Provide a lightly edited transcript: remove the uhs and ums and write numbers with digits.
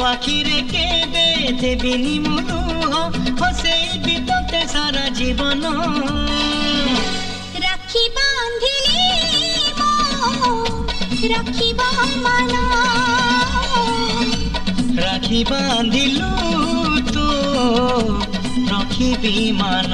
आखिरे केबे देबिनी मुलुह हसेबी तोते सारा जीवन राखी बांधिली राखिबा मान राखी बांधिलु तो रखिबी मान।